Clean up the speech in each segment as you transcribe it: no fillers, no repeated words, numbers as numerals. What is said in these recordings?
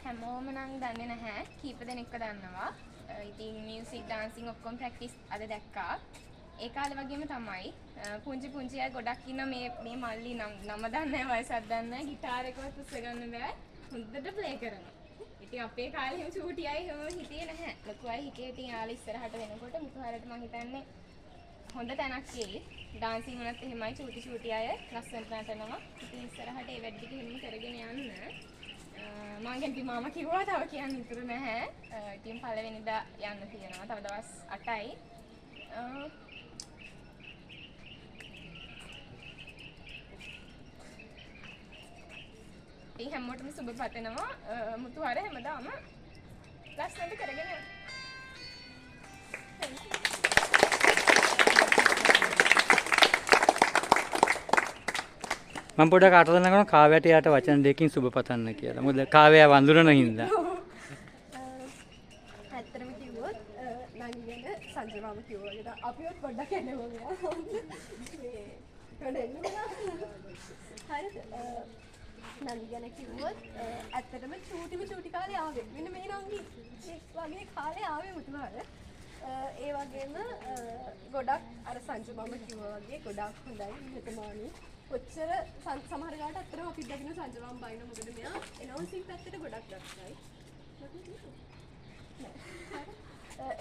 හැමෝම නම් දන්නේ නැහැ. කීප දෙනෙක්ව දන්නවා. ඉතින් මියුසික් ඩාන්සින් ඔක්කොම ප්‍රැක්ටිස් අද දැක්කා. ඒ කාලේ වගේම තමයි පුංචි අය ගොඩක් ඉන්න මේ මල්ලි නම දන්නේ නැහැ, වයසක් දන්නේ නැහැ, ගිටාර එකවත් උස්ස ගන්න බෑ. හොඳට ප්ලේ කරනවා. ඉතින් අපේ කාලේ එහෙම චූටි අය එහෙම හිටියේ නැහැ. ලොකු අය හිටියේ. ඉතින් යාළ ඉස්සරහට වෙනකොට මුතුහරට මම හිතන්නේ හොඳ තැනක් එයි. ඩාන්සින් වලත් එහෙමයි චූටි අය ලස්සනට නටනවා. ඉතින් ඉස්සරහට ඒ වැඩ ටික එහෙම කරගෙන යන්න. මම ගැන මාමා කිව්වා තව කියන්න ඉතුරු නැහැ. ඉතින් පළවෙනිදා යන්න තියෙනවා. තව දවස් 8යි. ඉතින් හැමෝටම සුබ පතනවා. මුතුහර හැමදාම ලස්සනට කරගෙන යන්න. මම පොඩ්ඩක් අර්ථකථන කරනවා කාව්‍යට යාට වචන දෙකකින් සුබ පතන්න කියලා. මොකද කාව්‍ය වඳුරන හින්දා. ඇත්තටම කිව්වොත් නංගි ගැන සංජය මාම කිව්වා වගේ අපිවත් පොඩ්ඩක් එනවා මෙයා. හරිද? නංගි ගැන කිව්වොත් ඇත්තටම චූටි කාලේ ආවේ. මෙන්න මේ නංගි වගේ කාලේ ආවේ මුතුහාර. ඒ වගේම ගොඩක් අර සංජය මාම කිව්වා වගේ ගොඩක් හොඳයි හිතමානි. කොච්චර සමහර ගාට අත්‍තරම අපි දකින්න සංජය මාම බයින මොකද මෙයා එනවුන්සින් පැත්තට ගොඩක් දක්ෂයි.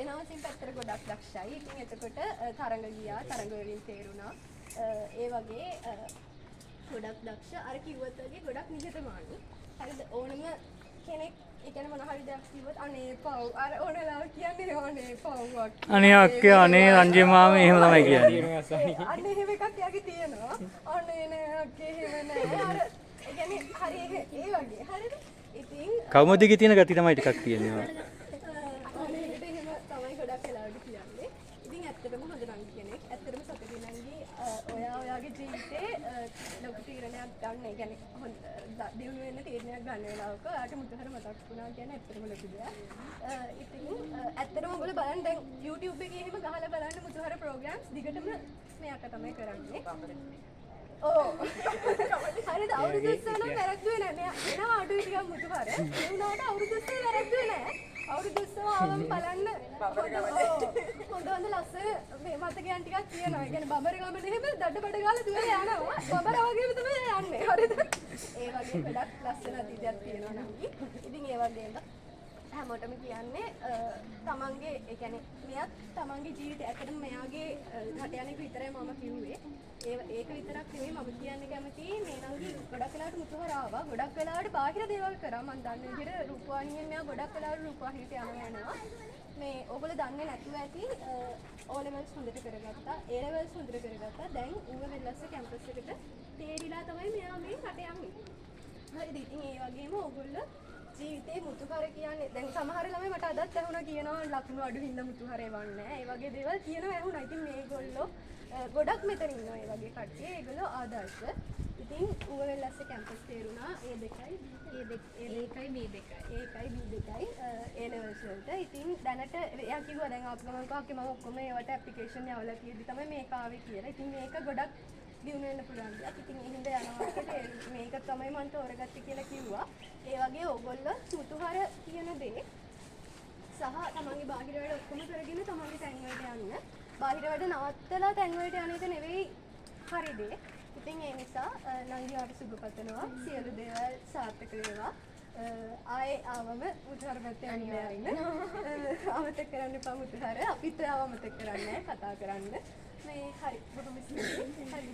එනවුන්සින් පැත්තට ගොඩක් දක්ෂයි. ඉතින් එතකොට තරඟ ගියා, තරඟ වලින් තේරුණා. ඒ වගේ ගොඩක් දක්ෂ. අර කිව්වත් වගේ ගොඩක් නිහතමානී. හරිද? ඕනම කෙනෙක් ඒ කියන්නේ මොන හරි දෙයක් කිව්වොත් අනේ පව් අර ඕනලා කියන්නේ අනේ පව්වක්. අනේ අක්කේ අනේ රංජේ මාම එහෙම තමයි කියන්නේ. අනේ එහෙම එකක් යාගේ තියෙනවා. අනේ නෑ අක්කේ එහෙම නෑ. අර ඒ කියන්නේ හරි ඒ වගේ. හරිද? ඉතින් කවුමදිගේ තියෙන ගති තමයි ටිකක් තියෙනවා. අනේ එහෙම තමයි ගොඩක් වෙලාවට කියන්නේ. ඉතින් ඇත්තටම හොඳ නංගි කෙනෙක්. ඇත්තටම සතුටුයි නංගි ඔයාගේ ජීවිතේ ලොකු තීරණයක් ගන්න. ඒ කියන්නේ හොඳ දියුණු වෙන්න තීරණයක් ගන්න වෙලාවක ඔයාට මුතුහර මතක් වුණා කියන්නේ ඇත්තටම ලොකු දෙයක්. ඉතින් ඇත්තටම ඔයගොල්ලෝ බලන්න දැන් YouTube එකේ එහෙම ගහලා බලන්න මුතුහර ප්‍රෝග්‍රෑම්ස් දිගටම මේ අක්කා තමයි කරන්නේ. ඔව්. හරිද? අවුරුදු 30 නම් වැරද්දුවේ නැහැ. මෙයා එනවා අඩුයි ටිකක් මුතුහර. ඒ වුණාට අවුරුදු 30 වැරද්දුවේ නැහැ. අවුරුදු 30 ආවම බලන්න හොඳ ලස්සන මේ මතකයන් ටිකක් තියෙනවා. ඒ කියන්නේ බඹර ගමන එහෙම දඩ බඩ ගාලා දුවලා යනවා. බඹර වගේම තමයි යන්නේ. හරිද? ඒ වගේ ගොඩක් ලස්සන අතීතයක් තියෙනවා නංගි. ඉතින් ඒ වගේම හැමෝටම කියන්නේ තමන්ගේ ඒ කියන්නේ මෙයත් තමන්ගේ ජීවිතය ඇත්තටම මෙයාගේ රට යන එක විතරයි මම කිව්වේ. ඒක විතරක් නෙමෙයි මම කියන්න කැමතියි මේ නංගි ගොඩක් වෙලාවට මුතුහර ආවා. ගොඩක් වෙලාවට බාහිර දේවල් කරා. මම දන්න විදිහට රූපවාහිනියෙන් මෙයා ගොඩක් වෙලාවට රූපවාහිනියට යනවා. මේ ඔයගොල්ලෝ දන්නේ නැතුව ඇති O levels හොඳට කරගත්තා. A levels හොඳට කරගත්තා. දැන් ඌව වෙල්ලස්ස කැම්පස් එකට තේරිලා තමයි මෙයා මේ රට යන්නේ. හරිද? ඉතින් ඒ වගේම ඔයගොල්ලෝ ජීවිතේ මුතුහර කියන්නේ දැන් සමහර ළමයි මට අදත් ඇහුණා කියනවා ලකුණු අඩු හින්දා මුතුහර එවන්නේ නැහැ. ඒ වගේ දේවල් කියනවා ඇහුණා. ඉතින් මේගොල්ලෝ ගොඩක් මෙතන ඉන්නවා ඒ වගේ කට්ටිය. ඒගොල්ලෝ ආදර්ශ. ඉතින් ඌව වෙල්ලස්ස කැම්පස් තේරුණා. ඒකයි B2යි A levels වලට. ඉතින් දැනට එයා කිව්වා දැන් අපි මම ඔක්කොම ඒවට ඇප්ලිකේෂන් යවලා තියෙදි තමයි මේක ආවේ කියලා. ඉතින් මේක ගොඩක් දියුණු වෙන්න පුළුවන් දෙයක්. ඉතින් ඒ හින්දා යනවා මේක තමයි මම තෝරගත්තේ කියලා කිව්වා. ඒ වගේ ඕගොල්ලෝ මුතුහර කියන දේ සහ තමන්ගේ බාහිර වැඩ ඔක්කොම කරගෙන තමන්ගේ තැන් වලට යන්න. බාහිර වැඩ නවත්තලා තැන් වලට යන එක නෙවෙයි හරි දේ. ඉතින් ඒ නිසා නංගියාට සුබ පතනවා. සියලු දේවල් සාර්ථක වේවා. ආයේ ආවම මුතුහර පැත්තේ යන්න. අමතක කරන්න එපා මුතුහර. අපිත් ආව අමතක කරන්නේ නැහැ කතා කරන්න. මේ හරි බොහොම ස්තුතියි. හරි